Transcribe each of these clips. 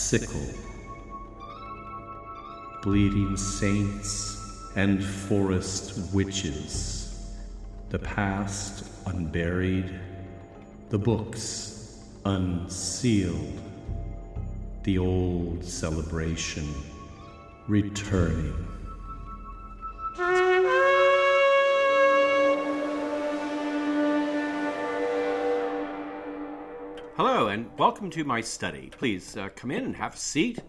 sickle. Bleeding saints and forest witches, the past unburied, the books unsealed, the old celebration returning. Hello and welcome to my study. Please come in and have a seat.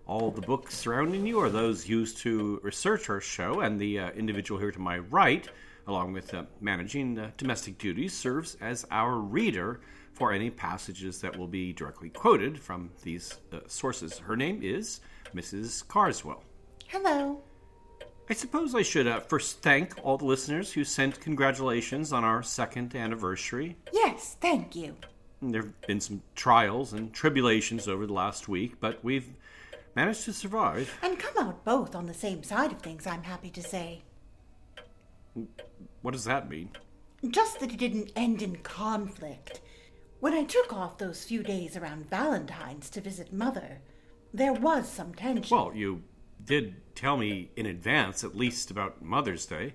All the books surrounding you are those used to research our show, and the individual here to my right, along with managing domestic duties, serves as our reader for any passages that will be directly quoted from these sources. Her name is Mrs. Carswell. Hello. I suppose I should first thank all the listeners who sent congratulations on our second anniversary. Yes, thank you. There have been some trials and tribulations over the last week, but we've managed to survive. And come out both on the same side of things, I'm happy to say. What does that mean? Just that it didn't end in conflict. When I took off those few days around Valentine's to visit Mother, there was some tension. Well, you did tell me in advance, at least about Mother's Day.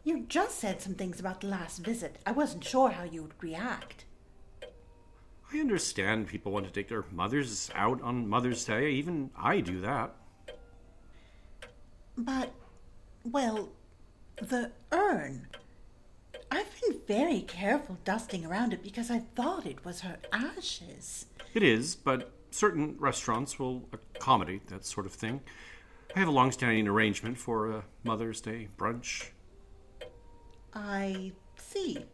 You just said some things about the last visit. I wasn't sure how you would react. I understand people want to take their mothers out on Mother's Day. Even I do that. But, well, the urn. I've been very careful dusting around it because I thought it was her ashes. It is, but certain restaurants will accommodate that sort of thing. I have a long-standing arrangement for a Mother's Day brunch. I see.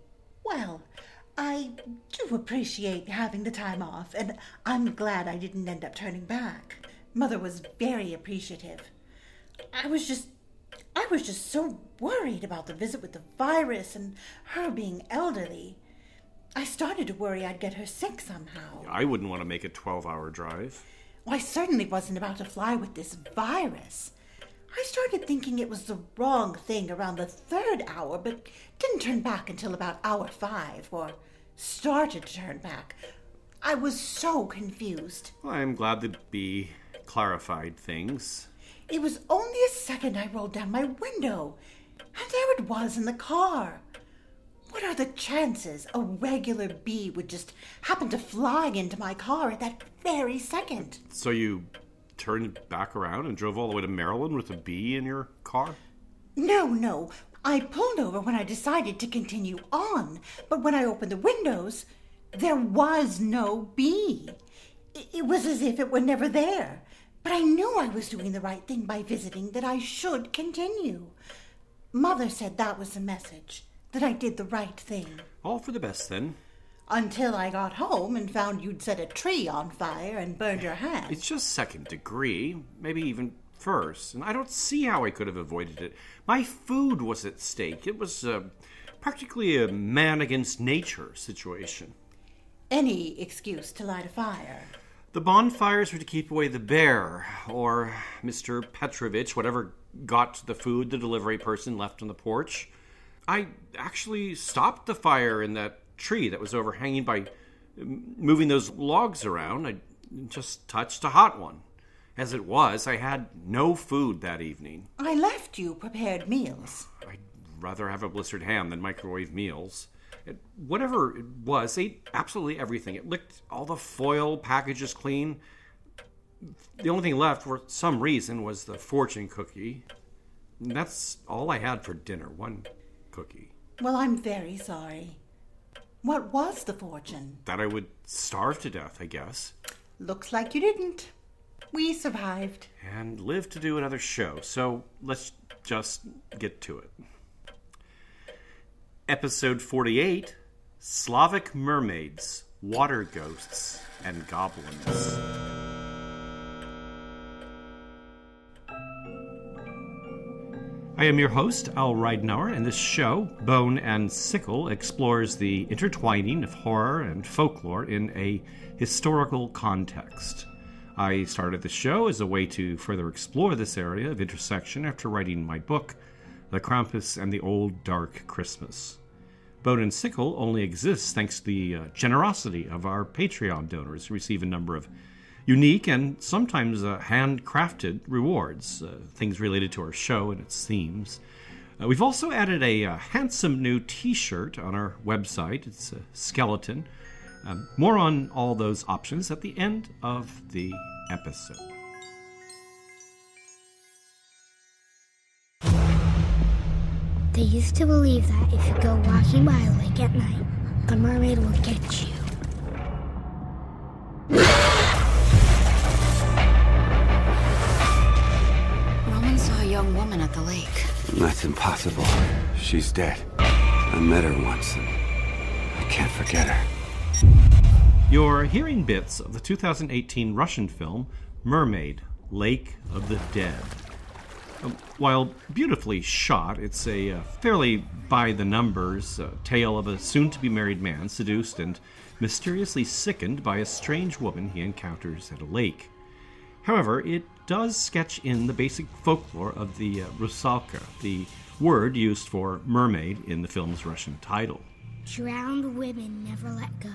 Well, I do appreciate having the time off, and I'm glad I didn't end up turning back. Mother was very appreciative. I was just so worried about the visit with the virus and her being elderly. I started to worry I'd get her sick somehow. I wouldn't want to make a 12-hour drive. Well, I certainly wasn't about to fly with this virus. I started thinking it was the wrong thing around the 3rd hour, but didn't turn back until about hour 5, or started to turn back. I was so confused. Well, I'm glad the bee clarified things. It was only a second I rolled down my window, and there it was in the car. What are the chances a regular bee would just happen to fly into my car at that very second? So you turned back around and drove all the way to Maryland with a bee in your car? No. I pulled over when I decided to continue on, but when I opened the windows, there was no bee. It was as if it were never there. But I knew I was doing the right thing by visiting, that I should continue. Mother said that was the message, that I did the right thing. All for the best, then. Until I got home and found you'd set a tree on fire and burned your hand. It's just 2nd degree, maybe even first, and I don't see how I could have avoided it. My food was at stake. It was practically a man against nature situation. Any excuse to light a fire. The bonfires were to keep away the bear, or Mr. Petrovich, whatever got the food the delivery person left on the porch. I actually stopped the fire in that tree that was overhanging by moving those logs around. I just touched a hot one. As it was, I had no food that evening. I left you prepared meals. I'd rather have a blistered ham than microwave meals. Whatever it was, ate absolutely everything. It licked all the foil packages clean. The only thing left, for some reason, was the fortune cookie. And that's all I had for dinner, one cookie. Well, I'm very sorry. What was the fortune? That I would starve to death, I guess. Looks like you didn't. We survived. And lived to do another show, so let's just get to it. Episode 48, Slavic Mermaids, Water Ghosts, and Goblins. I am your host, Al Ridenour, and this show, Bone and Sickle, explores the intertwining of horror and folklore in a historical context. I started the show as a way to further explore this area of intersection after writing my book, The Krampus and the Old Dark Christmas. Bone and Sickle only exists thanks to the generosity of our Patreon donors who receive a number of unique and sometimes handcrafted rewards, things related to our show and its themes. We've also added a handsome new t-shirt on our website. It's a skeleton. More on all those options at the end of the episode. They used to believe that if you go walking by a lake at night, the mermaid will get you. Roman saw a young woman at the lake. That's impossible. She's dead. I met her once and I can't forget her. You're hearing bits of the 2018 Russian film Mermaid, Lake of the Dead. While beautifully shot, it's a fairly by-the-numbers tale of a soon-to-be-married man seduced and mysteriously sickened by a strange woman he encounters at a lake. However, it does sketch in the basic folklore of the Rusalka, the word used for mermaid in the film's Russian title. Drowned women never let go.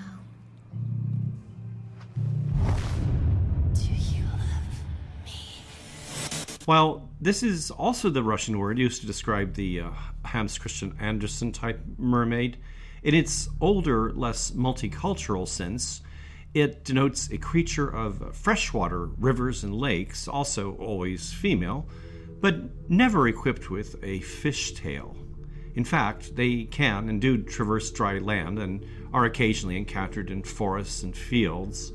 While this is also the Russian word used to describe the Hans Christian Andersen type mermaid, in its older, less multicultural sense, it denotes a creature of freshwater rivers and lakes, also always female, but never equipped with a fishtail. In fact, they can and do traverse dry land and are occasionally encountered in forests and fields.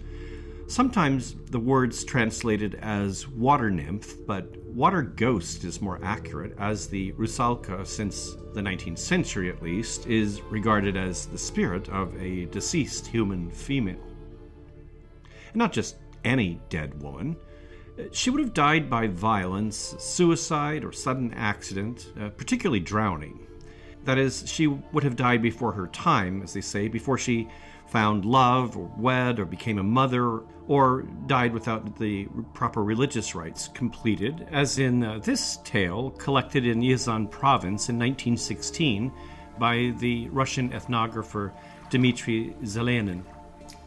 Sometimes the word's translated as water nymph, but water ghost is more accurate, as the Rusalka, since the 19th century at least, is regarded as the spirit of a deceased human female. And not just any dead woman. She would have died by violence, suicide, or sudden accident, particularly drowning. That is, she would have died before her time, as they say, before she found love, or wed, or became a mother, or died without the proper religious rites completed, as in this tale collected in Ryazan province in 1916 by the Russian ethnographer Dmitry Zelenin.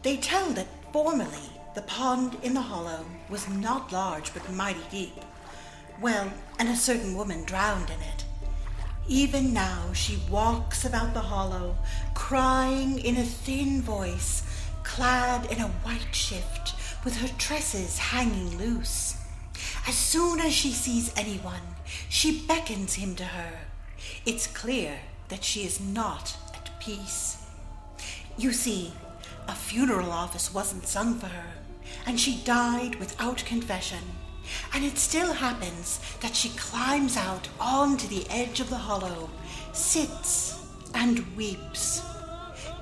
They tell that formerly the pond in the hollow was not large but mighty deep. Well, and a certain woman drowned in it. Even now she walks about the hollow, crying in a thin voice, clad in a white shift, with her tresses hanging loose. As soon as she sees anyone, she beckons him to her. It's clear that she is not at peace. You see, a funeral office wasn't sung for her, and she died without confession. And it still happens that she climbs out onto the edge of the hollow, sits, and weeps.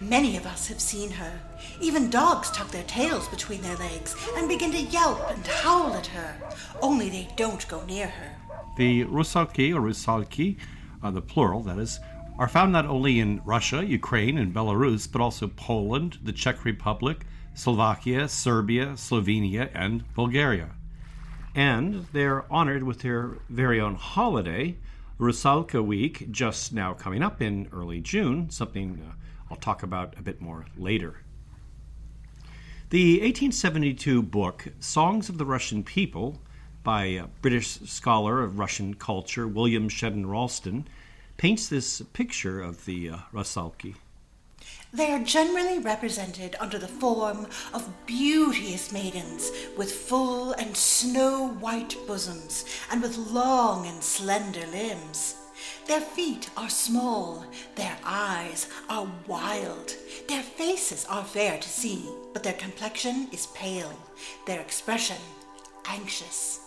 Many of us have seen her. Even dogs tuck their tails between their legs and begin to yelp and howl at her, only they don't go near her. The Rusalki, or Rusalki, the plural, that is, are found not only in Russia, Ukraine, and Belarus, but also Poland, the Czech Republic, Slovakia, Serbia, Slovenia, and Bulgaria. And they're honored with their very own holiday, Rusalka Week, just now coming up in early June, something I'll talk about a bit more later. The 1872 book, Songs of the Russian People, by British scholar of Russian culture William Shedden Ralston, paints this picture of the Rusalki. They are generally represented under the form of beauteous maidens with full and snow-white bosoms and with long and slender limbs. Their feet are small, their eyes are wild, their faces are fair to see, but their complexion is pale, their expression anxious.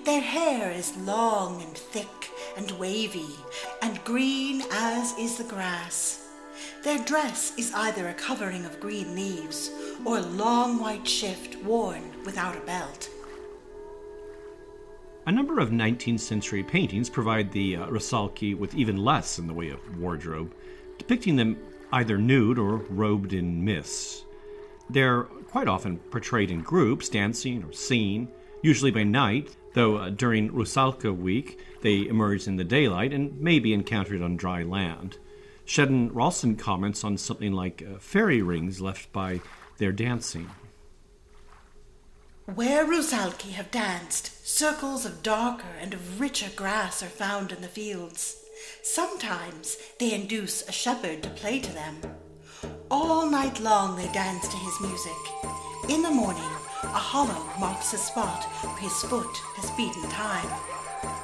Their hair is long and thick and wavy, and green as is the grass. Their dress is either a covering of green leaves or a long white shift worn without a belt. A number of 19th century paintings provide the Rusalki with even less in the way of wardrobe, depicting them either nude or robed in mist. They're quite often portrayed in groups, dancing or singing, usually by night, though during Rusalka week they emerge in the daylight and may be encountered on dry land. Shedden Ralston comments on something like fairy rings left by their dancing. Where Rusalki have danced, circles of darker and of richer grass are found in the fields. Sometimes they induce a shepherd to play to them. All night long they dance to his music. In the morning, a hollow marks the spot where his foot has beaten time.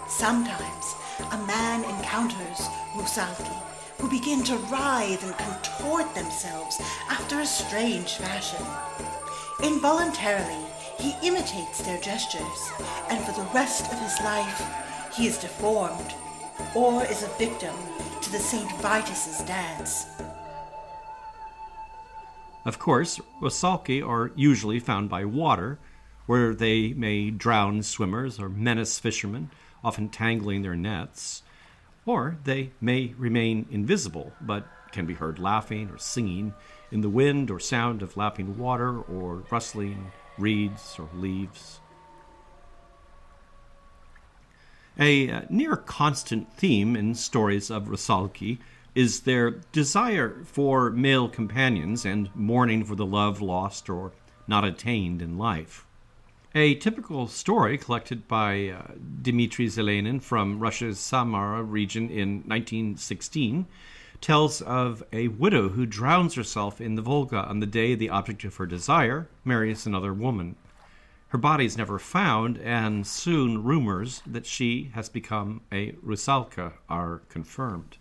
Sometimes a man encounters Rusalki, who begin to writhe and contort themselves after a strange fashion. Involuntarily, he imitates their gestures, and for the rest of his life, he is deformed, or is a victim to the St. Vitus's dance. Of course, Rusalki are usually found by water, where they may drown swimmers or menace fishermen, often tangling their nets. Or they may remain invisible, but can be heard laughing or singing in the wind or sound of lapping water or rustling reeds or leaves. A near constant theme in stories of Rusalki is their desire for male companions and mourning for the love lost or not attained in life. A typical story collected by Dmitry Zelenin from Russia's Samara region in 1916 tells of a widow who drowns herself in the Volga on the day the object of her desire marries another woman. Her body is never found, and soon rumors that she has become a Rusalka are confirmed.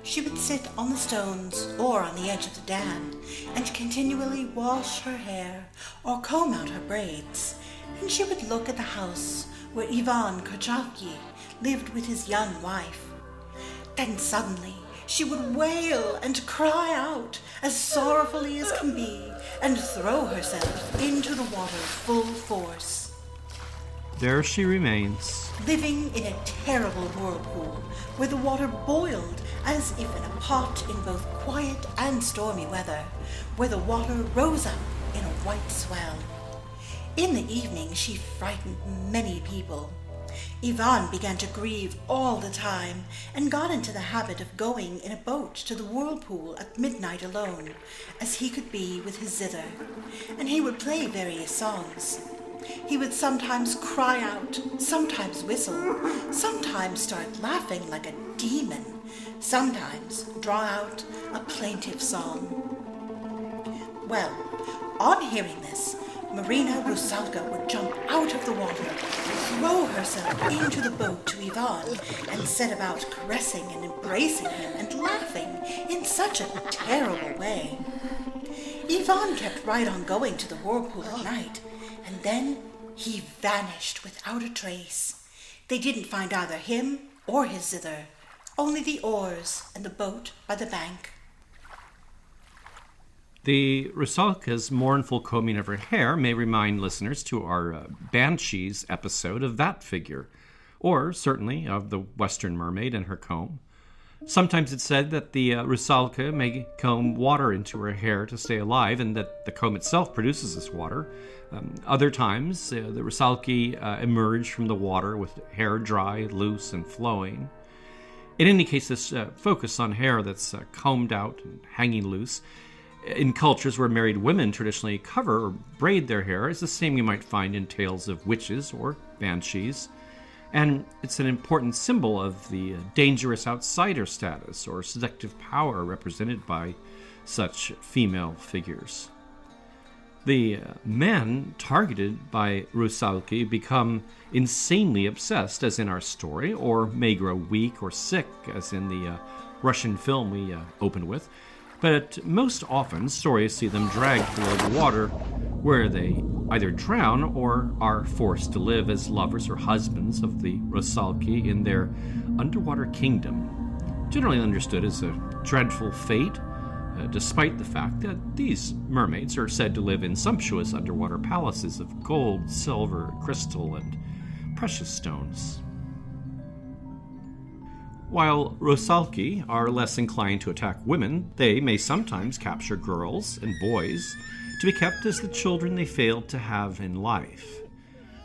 She would sit on the stones or on the edge of the dam and continually wash her hair or comb out her braids, and she would look at the house where Ivan Kochavki lived with his young wife. Then suddenly she would wail and cry out as sorrowfully as can be and throw herself into the water full force. There she remains, living in a terrible whirlpool where the water boiled as if in a pot in both quiet and stormy weather, where the water rose up in a white swell. In the evening she frightened many people. Ivan began to grieve all the time and got into the habit of going in a boat to the whirlpool at midnight alone, as he could be with his zither, and he would play various songs. He would sometimes cry out, sometimes whistle, sometimes start laughing like a demon, sometimes draw out a plaintive song. Well, on hearing this, Marina Rusalka would jump out of the water, throw herself into the boat to Ivan, and set about caressing and embracing him and laughing in such a terrible way. Ivan kept right on going to the whirlpool at night, and then he vanished without a trace. They didn't find either him or his zither, only the oars and the boat by the bank. The Rusalka's mournful combing of her hair may remind listeners to our Banshees episode of that figure, or certainly of the Western mermaid and her comb. Sometimes it's said that the Rusalka may comb water into her hair to stay alive, and that the comb itself produces this water. Other times, the Rusalki emerge from the water with hair dry, loose, and flowing. In any case, this focus on hair that's combed out and hanging loose in cultures where married women traditionally cover or braid their hair is the same you might find in tales of witches or banshees. And it's an important symbol of the dangerous outsider status or seductive power represented by such female figures. The men targeted by Rusalki become insanely obsessed, as in our story, or may grow weak or sick, as in the Russian film we opened with. But most often, stories see them dragged below the water, where they either drown or are forced to live as lovers or husbands of the Rusalki in their underwater kingdom, generally understood as a dreadful fate, despite the fact that these mermaids are said to live in sumptuous underwater palaces of gold, silver, crystal, and precious stones. While Rusalki are less inclined to attack women, they may sometimes capture girls and boys to be kept as the children they failed to have in life.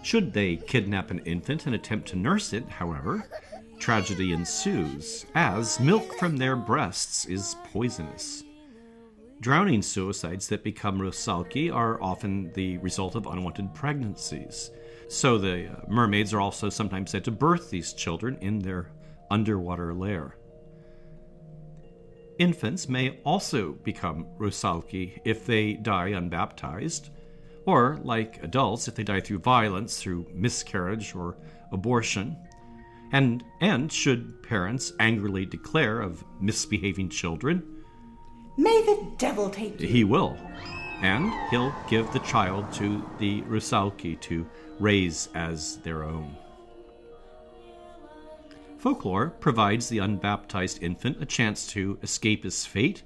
Should they kidnap an infant and attempt to nurse it, however, tragedy ensues, as milk from their breasts is poisonous. Drowning suicides that become Rusalki are often the result of unwanted pregnancies. So the mermaids are also sometimes said to birth these children in their underwater lair. Infants may also become Rusalki if they die unbaptized, or, like adults, if they die through violence, through miscarriage or abortion. And should parents angrily declare of misbehaving children, May the devil take you. he will. And he'll give the child to the Rusalki to raise as their own. Folklore provides the unbaptized infant a chance to escape his fate.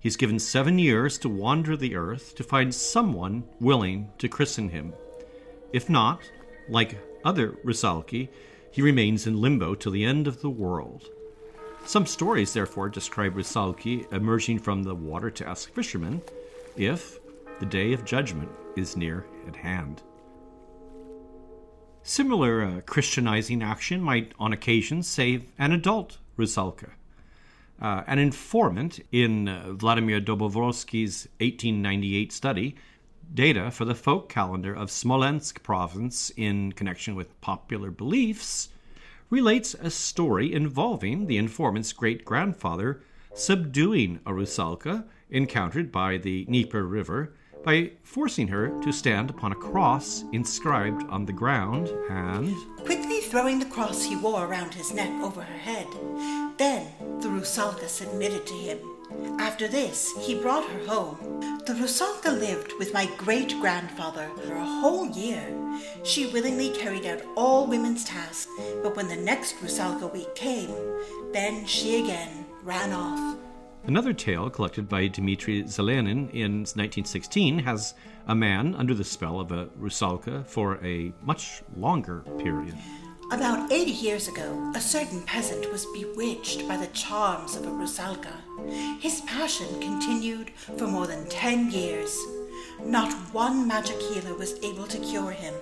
He's given 7 years to wander the earth to find someone willing to christen him. If not, like other Rusalki, he remains in limbo till the end of the world. Some stories, therefore, describe Rusalki emerging from the water to ask fishermen if the day of judgment is near at hand. Similar Christianizing action might on occasion save an adult Rusalka. An informant in Vladimir Dobrovolsky's 1898 study, data for the folk calendar of Smolensk province in connection with popular beliefs, relates a story involving the informant's great-grandfather subduing a Rusalka encountered by the Dnieper River by forcing her to stand upon a cross inscribed on the ground and Quickly throwing the cross he wore around his neck over her head. Then the Rusalka submitted to him. After this, he brought her home. The Rusalka lived with my great-grandfather for a whole year. She willingly carried out all women's tasks, but when the next Rusalka week came, then she again ran off. Another tale collected by Dmitry Zelenin in 1916 has a man under the spell of a Rusalka for a much longer period. About 80 years ago, a certain peasant was bewitched by the charms of a Rusalka. His passion continued for more than 10 years. Not one magic healer was able to cure him.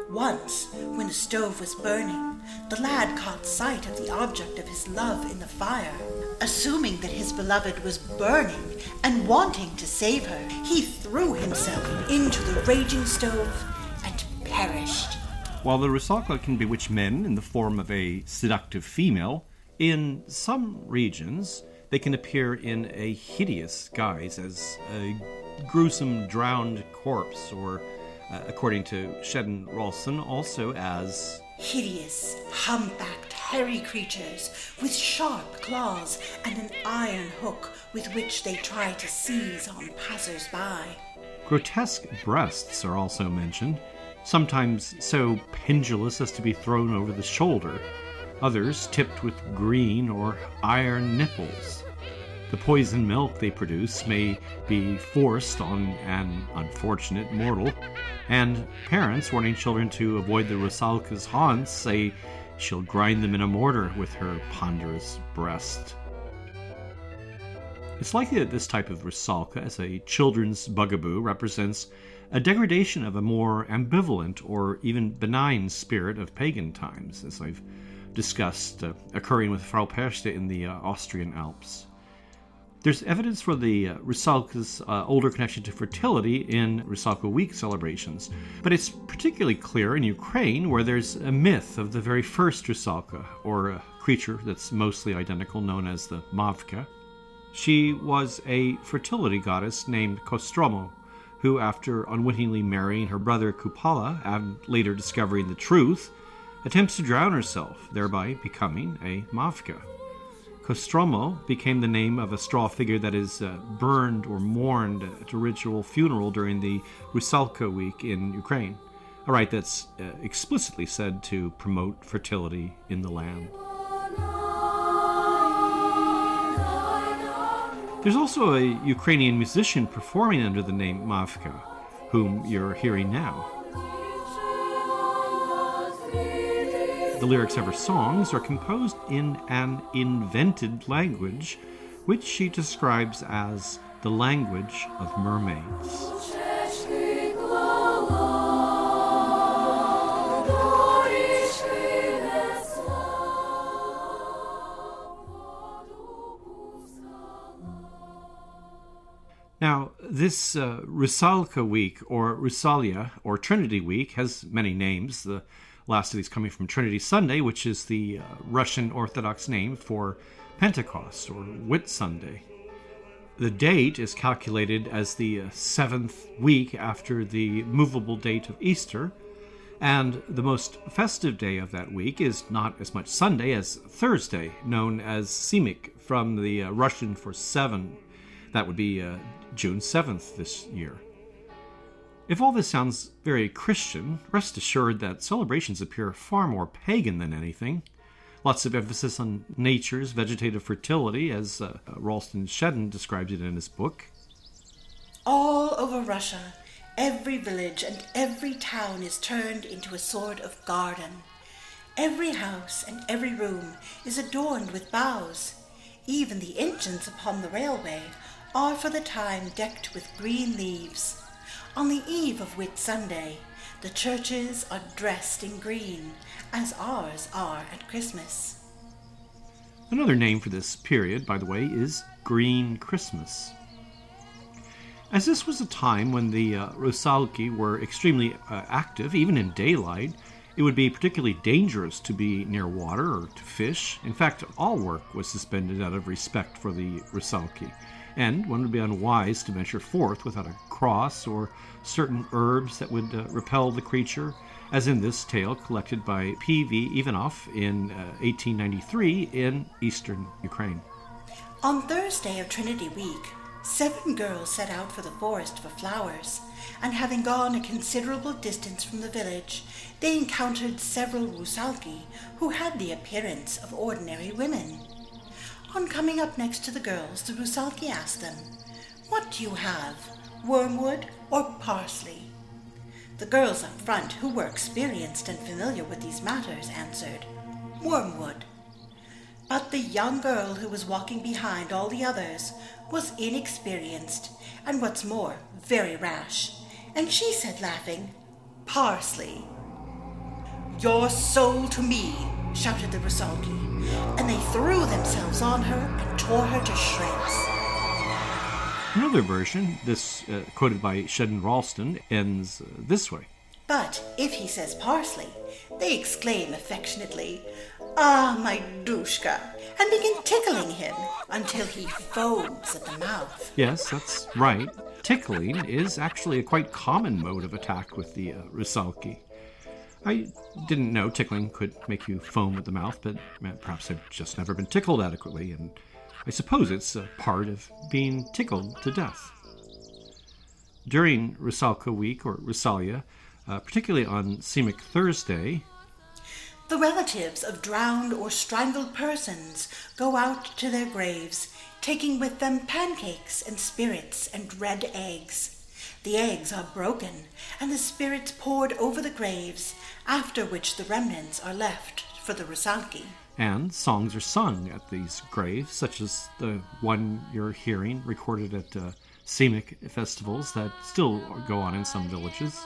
Once, when the stove was burning, the lad caught sight of the object of his love in the fire. Assuming that his beloved was burning and wanting to save her, he threw himself into the raging stove and perished. While the Rusalka can bewitch men in the form of a seductive female, in some regions they can appear in a hideous guise as a gruesome drowned corpse, or, according to Shedden Rolston, also as hideous, humpbacked, hairy creatures with sharp claws and an iron hook with which they try to seize on passers-by. grotesque breasts are also mentioned, sometimes so pendulous as to be thrown over the shoulder, others tipped with green or iron nipples. The poison milk they produce may be forced on an unfortunate mortal, and parents warning children to avoid the Rusalka's haunts say she'll grind them in a mortar with her ponderous breast. It's likely that this type of Rusalka as a children's bugaboo represents a degradation of a more ambivalent or even benign spirit of pagan times, as I've discussed, occurring with Frau Perste in the Austrian Alps. There's evidence for the Rusalka's older connection to fertility in Rusalka Week celebrations, but it's particularly clear in Ukraine, where there's a myth of the very first Rusalka, or a creature that's mostly identical, known as the Mavka. She was a fertility goddess named Kostromo, who, after unwittingly marrying her brother Kupala and later discovering the truth, attempts to drown herself, thereby becoming a Mavka. Kostromo became the name of a straw figure that is burned or mourned at a ritual funeral during the Rusalka week in Ukraine, a rite that's explicitly said to promote fertility in the land. There's also a Ukrainian musician performing under the name Mavka, whom you're hearing now. The lyrics of her songs are composed in an invented language, which she describes as the language of mermaids. This Rusalka week, or Rusalia, or Trinity week, has many names. The last of these coming from Trinity Sunday, which is the Russian Orthodox name for Pentecost, or Whit Sunday. The date is calculated as the 7th week after the movable date of Easter, and the most festive day of that week is not as much Sunday as Thursday, known as Simik, from the Russian for 7. That would be June 7th this year. If all this sounds very Christian, rest assured that celebrations appear far more pagan than anything. Lots of emphasis on nature's vegetative fertility, as Ralston Shedden describes it in his book. All over Russia, every village and every town is turned into a sort of garden. Every house and every room is adorned with boughs. Even the engines upon the railway are for the time decked with green leaves. On the eve of Whit Sunday, the churches are dressed in green, as ours are at Christmas. Another name for this period, by the way, is Green Christmas. As this was a time when the Rusalki were extremely active, even in daylight, it would be particularly dangerous to be near water or to fish. In fact, all work was suspended out of respect for the Rusalki, and one would be unwise to venture forth without a cross or certain herbs that would repel the creature, as in this tale collected by P.V. Ivanov in 1893 in eastern Ukraine. On Thursday of Trinity Week, 7 girls set out for the forest for flowers, and having gone a considerable distance from the village, they encountered several Rusalki who had the appearance of ordinary women. On coming up next to the girls, the Rusalki asked them, "What do you have, wormwood or parsley?" The girls up front, who were experienced and familiar with these matters, answered, "Wormwood." But the young girl who was walking behind all the others was inexperienced, and what's more, very rash, and she said, laughing, "Parsley." "Your soul to me," shouted the Rusalki, and they threw themselves on her and tore her to shreds. Another version, this quoted by Shedden Ralston, ends this way. But if he says parsley, they exclaim affectionately, "Ah, my Dushka," and begin tickling him until he foams at the mouth. Yes, that's right. Tickling is actually a quite common mode of attack with the Rusalki. I didn't know tickling could make you foam at the mouth, but perhaps I've just never been tickled adequately, and I suppose it's a part of being tickled to death. During Rusalka week, or Rusalia, particularly on Semic Thursday, the relatives of drowned or strangled persons go out to their graves, taking with them pancakes and spirits and red eggs. The eggs are broken, and the spirits poured over the graves, after which the remnants are left for the Rusalki. And songs are sung at these graves, such as the one you're hearing recorded at Semic festivals that still go on in some villages.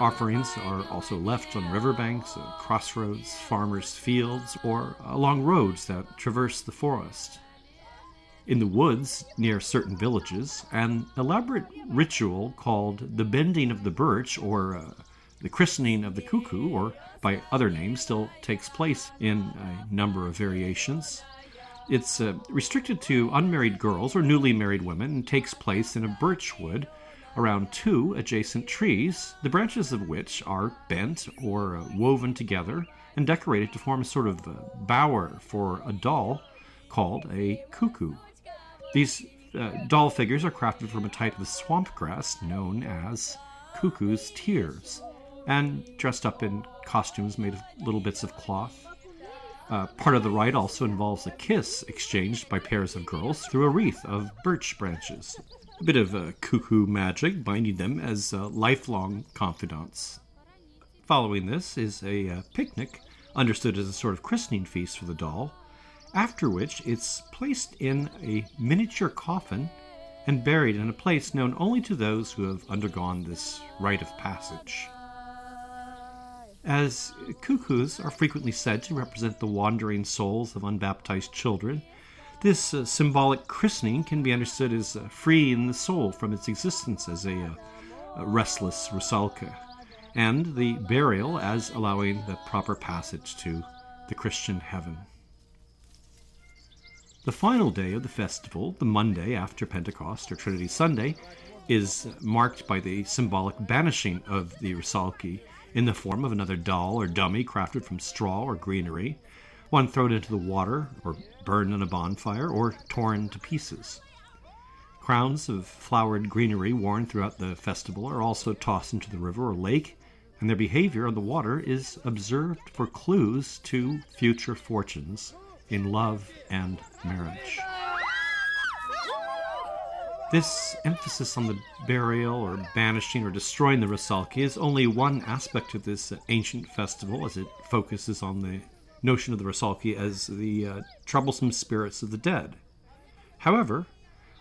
Offerings are also left on riverbanks, crossroads, farmers' fields, or along roads that traverse the forest. In the woods near certain villages, an elaborate ritual called the bending of the birch, or the christening of the cuckoo, or by other names, still takes place in a number of variations. It's restricted to unmarried girls or newly married women and takes place in a birch wood around 2 adjacent trees, the branches of which are bent or woven together and decorated to form a sort of bower for a doll called a cuckoo. These doll figures are crafted from a type of swamp grass known as cuckoo's tears, and dressed up in costumes made of little bits of cloth. Part of the rite also involves a kiss exchanged by pairs of girls through a wreath of birch branches. A bit of cuckoo magic binding them as lifelong confidants. Following this is a picnic, understood as a sort of christening feast for the doll, after which it's placed in a miniature coffin and buried in a place known only to those who have undergone this rite of passage. As cuckoos are frequently said to represent the wandering souls of unbaptized children, This symbolic christening can be understood as freeing the soul from its existence as a restless Rusalka, and the burial as allowing the proper passage to the Christian heaven. The final day of the festival, the Monday after Pentecost or Trinity Sunday, is marked by the symbolic banishing of the Rusalki in the form of another doll or dummy crafted from straw or greenery, one thrown into the water or burned on a bonfire or torn to pieces. Crowns of flowered greenery worn throughout the festival are also tossed into the river or lake, and their behavior on the water is observed for clues to future fortunes in love and marriage. This emphasis on the burial or banishing or destroying the Rusalki is only one aspect of this ancient festival, as it focuses on the notion of the Rusalki as the troublesome spirits of the dead. However,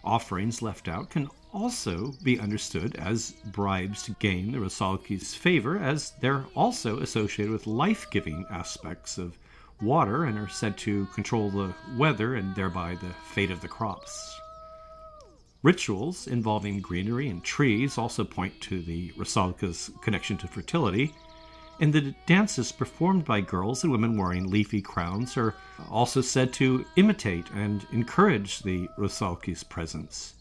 offerings left out can also be understood as bribes to gain the Rusalki's favor, as they're also associated with life-giving aspects of water and are said to control the weather and thereby the fate of the crops. Rituals involving greenery and trees also point to the Rusalka's connection to fertility, and the dances performed by girls and women wearing leafy crowns are also said to imitate and encourage the Rusalki's presence.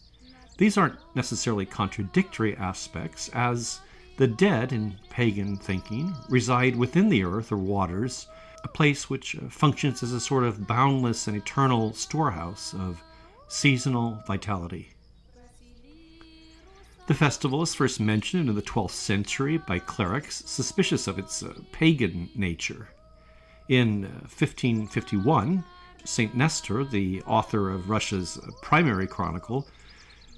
These aren't necessarily contradictory aspects, as the dead in pagan thinking reside within the earth or waters, a place which functions as a sort of boundless and eternal storehouse of seasonal vitality. The festival is first mentioned in the 12th century by clerics suspicious of its pagan nature. In 1551, St. Nestor, the author of Russia's primary chronicle,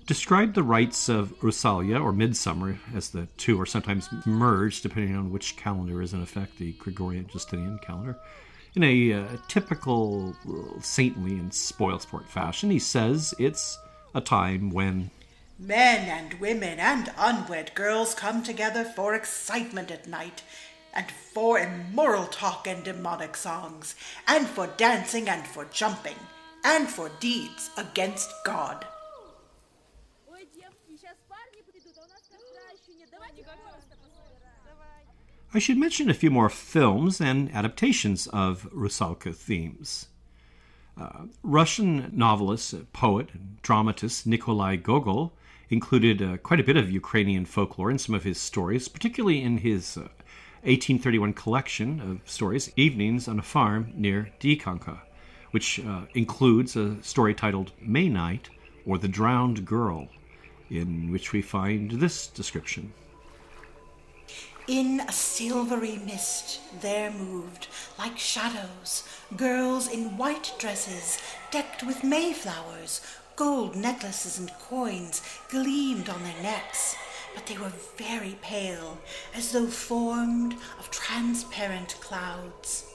described the rites of Rusalya, or Midsummer, as the two are sometimes merged depending on which calendar is in effect, the Gregorian Justinian calendar, in a typical saintly and spoilsport fashion. He says it's a time when men and women and unwed girls come together for excitement at night, and for immoral talk and demonic songs, and for dancing and for jumping, and for deeds against God. I should mention a few more films and adaptations of Rusalka themes. Russian novelist, poet, and dramatist Nikolai Gogol included quite a bit of Ukrainian folklore in some of his stories, particularly in his 1831 collection of stories, Evenings on a Farm near Dikanka, which includes a story titled May Night, or The Drowned Girl, in which we find this description. In a silvery mist there moved, like shadows, girls in white dresses, decked with mayflowers. Gold necklaces and coins gleamed on their necks, but they were very pale, as though formed of transparent clouds.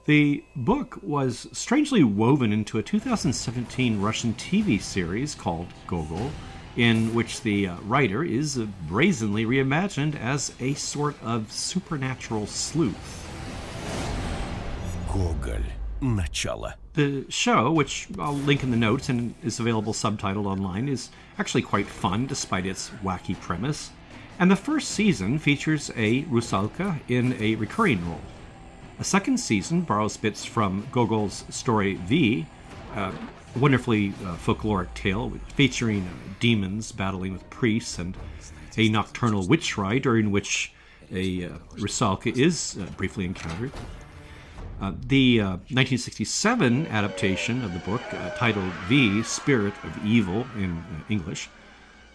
The book was strangely woven into a 2017 Russian TV series called Gogol, in which the writer is brazenly reimagined as a sort of supernatural sleuth. Gogol. Начало. The show, which I'll link in the notes and is available subtitled online, is actually quite fun despite its wacky premise. And the first season features a Rusalka in a recurring role. A second season borrows bits from Gogol's story V, a wonderfully folkloric tale featuring demons battling with priests and a nocturnal witch rite during which a Rusalka is briefly encountered. The 1967 adaptation of the book, titled V, Spirit of Evil in English,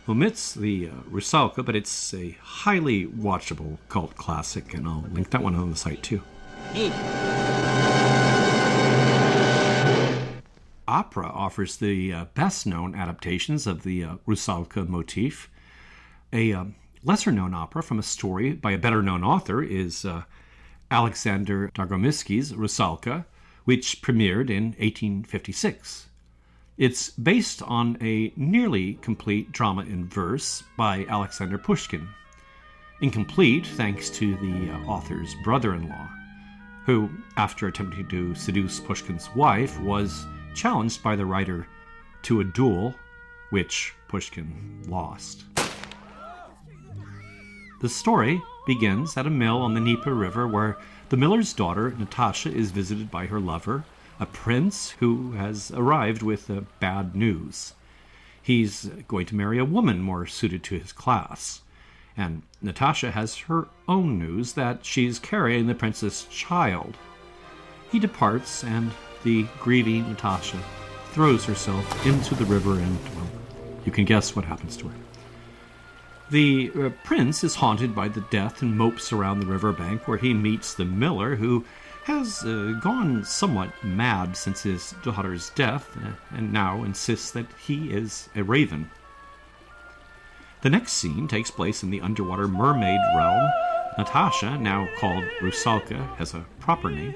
omits the Rusalka, but it's a highly watchable cult classic, and I'll link that one on the site too. Opera offers the best-known adaptations of the Rusalka motif. A lesser-known opera from a story by a better-known author is Alexander Dargomyski's Rusalka, which premiered in 1856. It's based on a nearly complete drama in verse by Alexander Pushkin, incomplete thanks to the author's brother-in-law, who, after attempting to seduce Pushkin's wife, was challenged by the writer to a duel, which Pushkin lost. The story begins at a mill on the Dnieper River where the miller's daughter, Natasha, is visited by her lover, a prince who has arrived with bad news. He's going to marry a woman more suited to his class. And Natasha has her own news that she's carrying the prince's child. He departs, and the grieving Natasha throws herself into the river, and, well, you can guess what happens to her. The prince is haunted by the death and mopes around the riverbank, where he meets the miller, who has gone somewhat mad since his daughter's death, and now insists that he is a raven. The next scene takes place in the underwater mermaid realm. Natasha, now called Rusalka, has a proper name,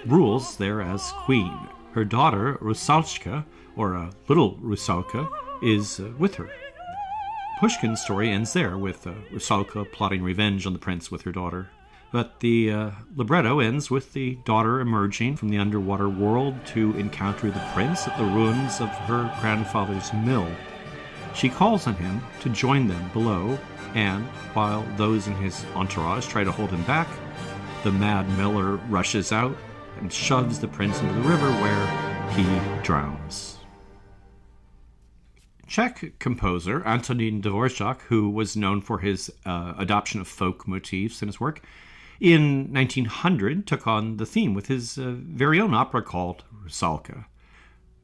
rules there as queen. Her daughter, Rusalka, or little Rusalka, is with her. Pushkin's story ends there, with Rusalka plotting revenge on the prince with her daughter. But the libretto ends with the daughter emerging from the underwater world to encounter the prince at the ruins of her grandfather's mill. She calls on him to join them below, and while those in his entourage try to hold him back, the mad miller rushes out and shoves the prince into the river, where he drowns. Czech composer Antonín Dvořák, who was known for his adoption of folk motifs in his work, in 1900 took on the theme with his very own opera called Rusalka.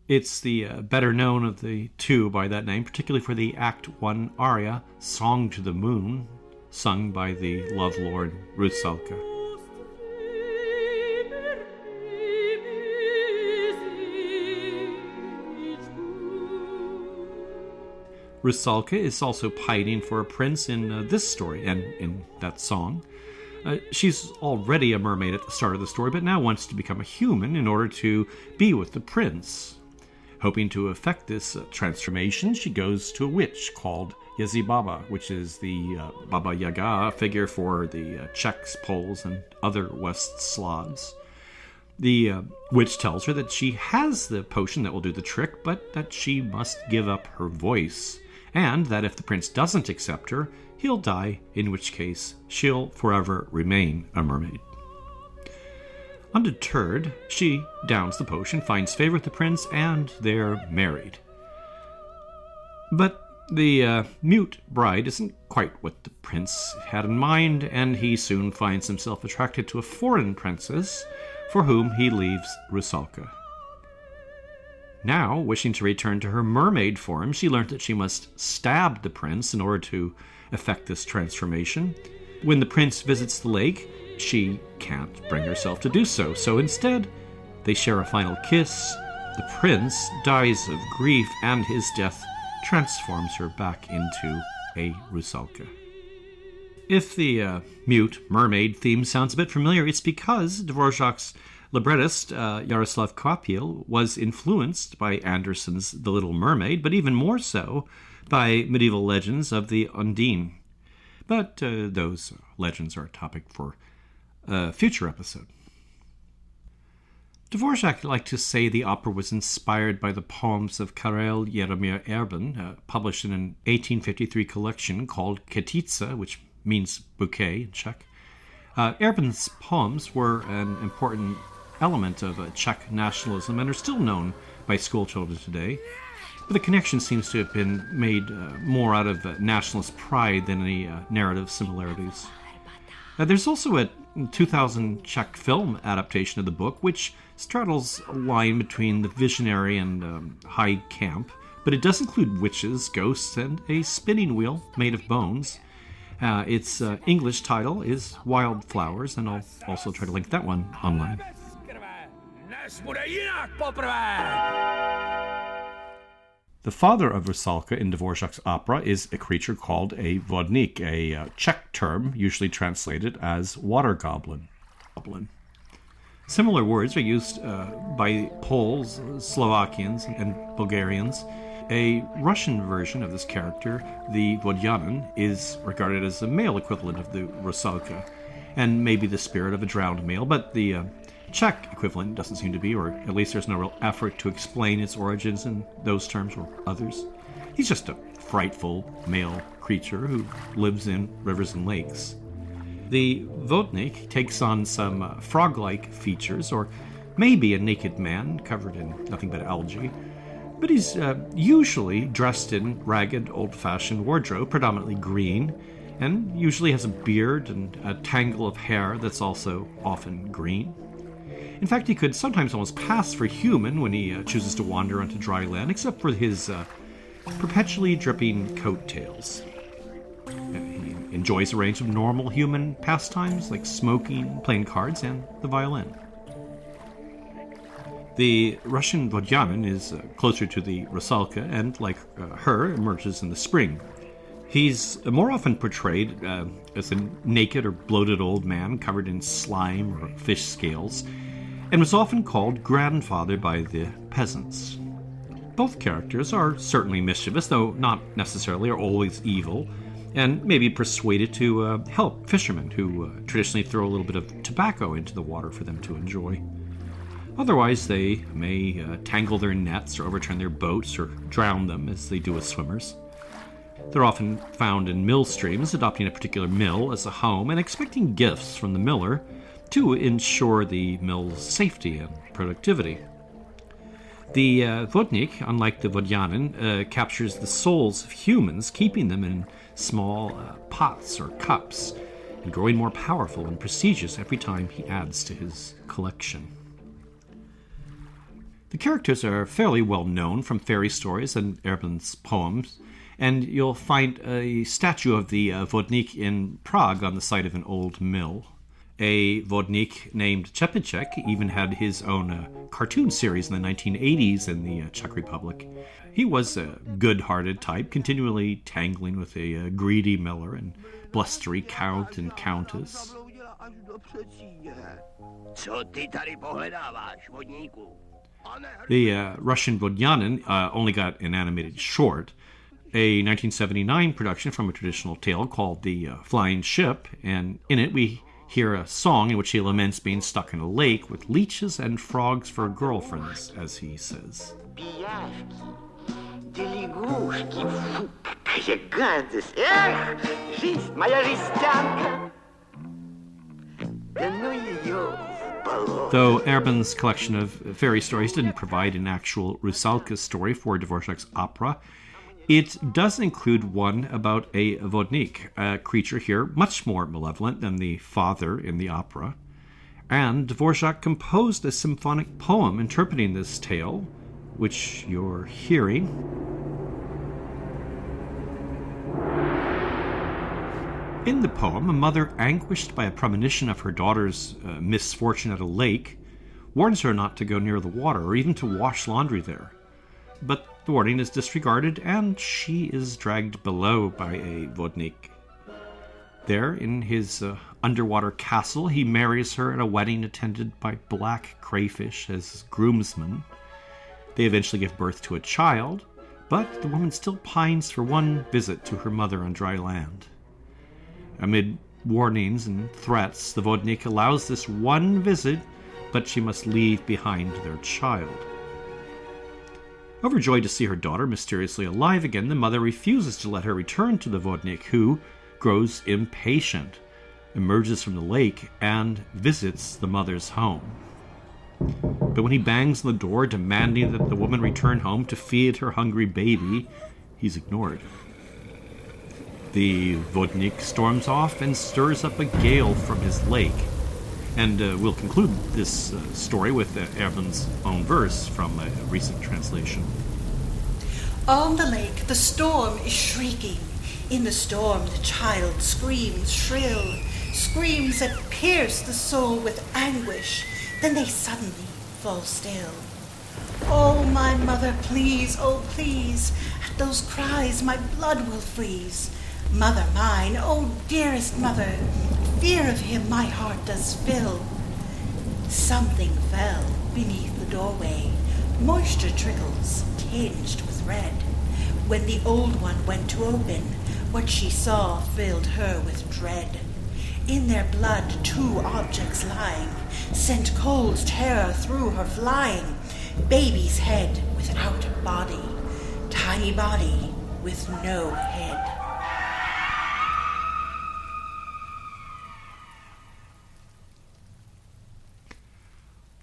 It's the better known of the two by that name, particularly for the Act 1 aria, Song to the Moon, sung by the lovelorn Rusalka. Rusalka is also pining for a prince in this story and in that song. She's already a mermaid at the start of the story, but now wants to become a human in order to be with the prince. Hoping to effect this transformation, she goes to a witch called Jezibaba, which is the Baba Yaga figure for the Czechs, Poles, and other West Slavs. The witch tells her that she has the potion that will do the trick, but that she must give up her voice, and that if the prince doesn't accept her, he'll die, in which case she'll forever remain a mermaid. Undeterred, she downs the potion, finds favor with the prince, and they're married. But the mute bride isn't quite what the prince had in mind, and he soon finds himself attracted to a foreign princess, for whom he leaves Rusalka. Now, wishing to return to her mermaid form, she learned that she must stab the prince in order to effect this transformation. When the prince visits the lake, she can't bring herself to do so, so instead, they share a final kiss. The prince dies of grief, and his death transforms her back into a Rusalka. If the mute mermaid theme sounds a bit familiar, it's because Dvořák's librettist Jaroslav Kvapil was influenced by Andersen's The Little Mermaid, but even more so by medieval legends of the Undying. But those legends are a topic for a future episode. Dvořák liked to say the opera was inspired by the poems of Karel Jaromír Erben, published in an 1853 collection called Kytica, which means bouquet in Czech. Erben's poems were an important element of Czech nationalism and are still known by schoolchildren today. But the connection seems to have been made more out of nationalist pride than any narrative similarities. There's also a 2000 Czech film adaptation of the book, which straddles a line between the visionary and high camp, but it does include witches, ghosts, and a spinning wheel made of bones. Its English title is Wildflowers, and I'll also try to link that one online. The father of Rusalka in Dvořák's opera is a creature called a vodnik, a Czech term usually translated as water goblin. Similar words are used by Poles, Slovakians, and Bulgarians. A Russian version of this character, the vodyanoy, is regarded as a male equivalent of the Rusalka, and may be the spirit of a drowned male, but the Czech equivalent doesn't seem to be, or at least there's no real effort to explain its origins in those terms or others. He's just a frightful male creature who lives in rivers and lakes. The vodnik takes on some frog-like features, or maybe a naked man covered in nothing but algae, but he's usually dressed in ragged, old-fashioned wardrobe, predominantly green, and usually has a beard and a tangle of hair that's also often green. In fact, he could sometimes almost pass for human when he chooses to wander onto dry land, except for his perpetually dripping coattails. He enjoys a range of normal human pastimes like smoking, playing cards, and the violin. The Russian vodyanin is closer to the Rusalka and, like her, emerges in the spring. He's more often portrayed as a naked or bloated old man covered in slime or fish scales, and was often called grandfather by the peasants. Both characters are certainly mischievous, though not necessarily or always evil, and may be persuaded to help fishermen who traditionally throw a little bit of tobacco into the water for them to enjoy. Otherwise, they may tangle their nets or overturn their boats or drown them as they do with swimmers. They're often found in mill streams, adopting a particular mill as a home and expecting gifts from the miller to ensure the mill's safety and productivity. The vodnik, unlike the vodyanin, captures the souls of humans, keeping them in small pots or cups, and growing more powerful and prestigious every time he adds to his collection. The characters are fairly well known from fairy stories and Erben's poems, and you'll find a statue of the vodnik in Prague on the site of an old mill. A vodnik named Čepeček even had his own cartoon series in the 1980s in the Czech Republic. He was a good-hearted type, continually tangling with a greedy miller and blustery count and countess. The Russian vodyanin only got an animated short, a 1979 production from a traditional tale called The Flying Ship, and in it we hear a song in which he laments being stuck in a lake with leeches and frogs for girlfriends, as he says. Though Erben's collection of fairy stories didn't provide an actual Rusalka story for Dvorak's opera, it does include one about a vodnik, a creature here much more malevolent than the father in the opera. And Dvorak composed a symphonic poem interpreting this tale, which you're hearing. In the poem, a mother anguished by a premonition of her daughter's misfortune at a lake warns her not to go near the water or even to wash laundry there. But the warning is disregarded, and she is dragged below by a vodnik. There, in his underwater castle, he marries her at a wedding attended by black crayfish as groomsmen. They eventually give birth to a child, but the woman still pines for one visit to her mother on dry land. Amid warnings and threats, the vodnik allows this one visit, but she must leave behind their child. Overjoyed to see her daughter mysteriously alive again, the mother refuses to let her return to the vodnik, who grows impatient, emerges from the lake, and visits the mother's home. But when he bangs on the door, demanding that the woman return home to feed her hungry baby, he's ignored. The vodnik storms off and stirs up a gale from his lake. And we'll conclude this story with Erben's own verse from a recent translation. On the lake, the storm is shrieking. In the storm, the child screams shrill, screams that pierce the soul with anguish. Then they suddenly fall still. Oh, my mother, please, oh, please. At those cries, my blood will freeze. Mother mine, oh, dearest mother, fear of him my heart does fill. Something fell beneath the doorway. Moisture trickles, tinged with red. When the old one went to open, what she saw filled her with dread. In their blood 2 objects lying sent cold terror through her flying. Baby's head without body, tiny body with no head.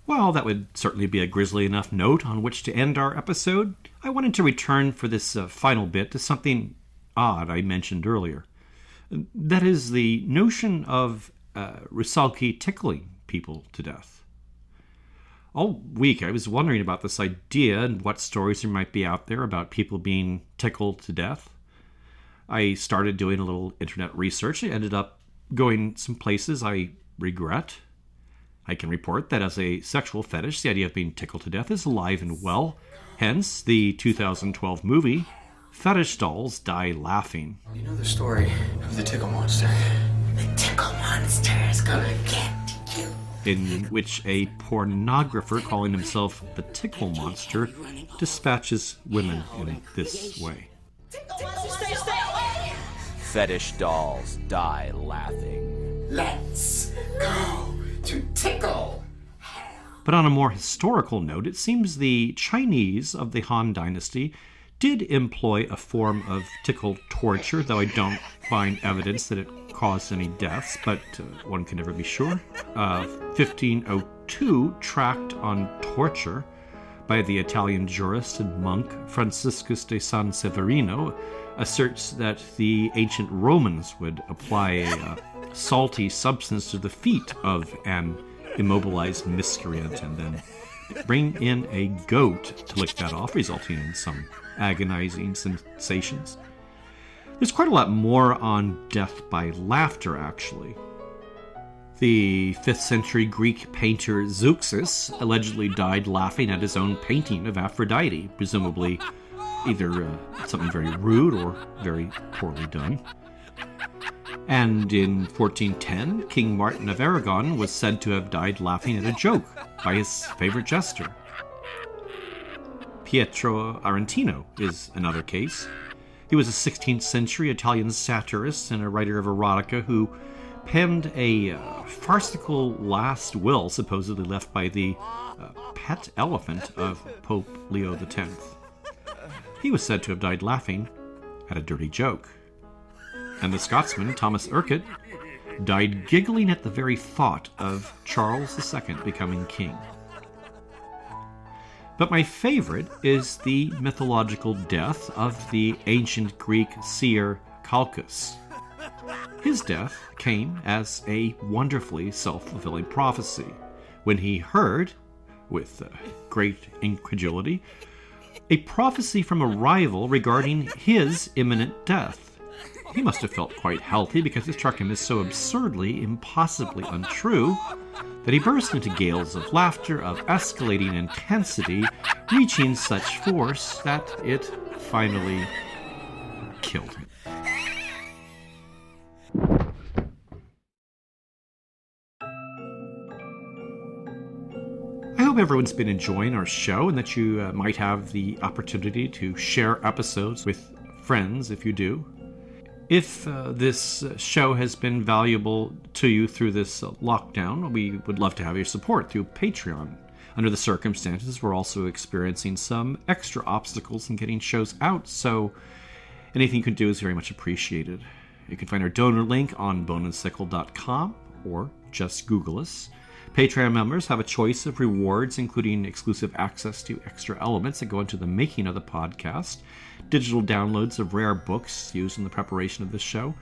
Well, that would certainly be a grisly enough note on which to end our episode. I wanted to return for this final bit to something odd I mentioned earlier. That is the notion of Rusalki tickling people to death. All week I was wondering about this idea and what stories there might be out there about people being tickled to death. I started doing a little internet research and ended up going some places I regret. I can report that as a sexual fetish, the idea of being tickled to death is alive and well. Hence, the 2012 movie, Fetish Dolls Die Laughing. You know the story of the tickle monster? The tickle monster is gonna get you. In which a pornographer calling himself the Tickle Monster dispatches women in this way. Fetish dolls die laughing. Let's go to tickle. But on a more historical note, it seems the Chinese of the Han Dynasty did employ a form of tickle torture, though I don't find evidence that it caused any deaths, but one can never be sure. 1502 tract on torture by the Italian jurist and monk Franciscus de San Severino asserts that the ancient Romans would apply a salty substance to the feet of an immobilized miscreant and then bring in a goat to lick that off, resulting in some agonizing sensations. There's quite a lot more on death by laughter, actually. The 5th century Greek painter Zeuxis allegedly died laughing at his own painting of Aphrodite, presumably either something very rude or very poorly done. And in 1410, King Martin of Aragon was said to have died laughing at a joke by his favorite jester. Pietro Arentino is another case. He was a 16th century Italian satirist and a writer of erotica who penned a farcical last will supposedly left by the pet elephant of Pope Leo X. He was said to have died laughing at a dirty joke. And the Scotsman Thomas Urquhart died giggling at the very thought of Charles II becoming king. But my favorite is the mythological death of the ancient Greek seer Calchas. His death came as a wonderfully self-fulfilling prophecy when he heard, with great incredulity, a prophecy from a rival regarding his imminent death. He must have felt quite healthy because it struck him as so absurdly, impossibly untrue that he burst into gales of laughter of escalating intensity, reaching such force that it finally killed him. I hope everyone's been enjoying our show and that you might have the opportunity to share episodes with friends if you do. If this show has been valuable to you through this lockdown, we would love to have your support through Patreon. Under the circumstances, we're also experiencing some extra obstacles in getting shows out, so anything you can do is very much appreciated. You can find our donor link on boneandsickle.com or just Google us. Patreon members have a choice of rewards, including exclusive access to extra elements that go into the making of the podcast, digital downloads of rare books used in the preparation of this show,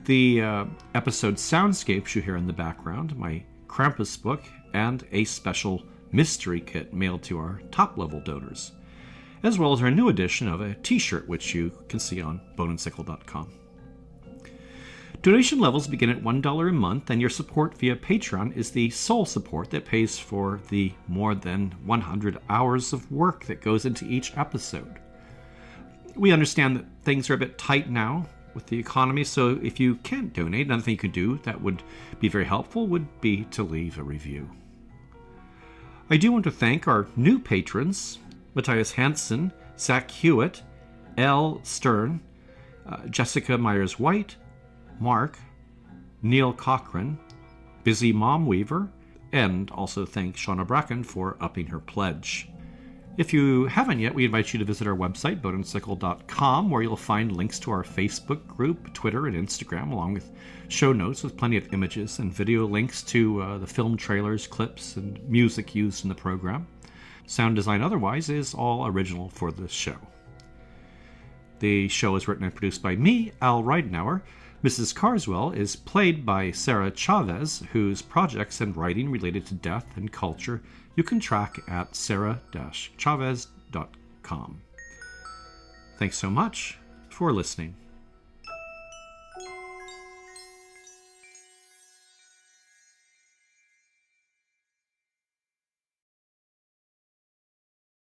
the episode soundscapes you hear in the background, my Krampus book, and a special mystery kit mailed to our top-level donors, as well as our new edition of a t-shirt, which you can see on boneandsickle.com. Donation levels begin at $1 a month, and your support via Patreon is the sole support that pays for the more than 100 hours of work that goes into each episode. We understand that things are a bit tight now with the economy, so if you can't donate, another thing you could do that would be very helpful would be to leave a review. I do want to thank our new patrons, Matthias Hansen, Zach Hewitt, L. Stern, Jessica Myers-White, Mark, Neil Cochran, Busy Mom Weaver, and also thank Shauna Bracken for upping her pledge. If you haven't yet, we invite you to visit our website, boatandsiccle.com, where you'll find links to our Facebook group, Twitter, and Instagram, along with show notes with plenty of images and video links to the film trailers, clips, and music used in the program. Sound design otherwise is all original for this show. The show is written and produced by me, Al Reidenauer. Mrs. Carswell is played by Sarah Chavez, whose projects and writing related to death and culture you can track at sarah-chavez.com. Thanks so much for listening.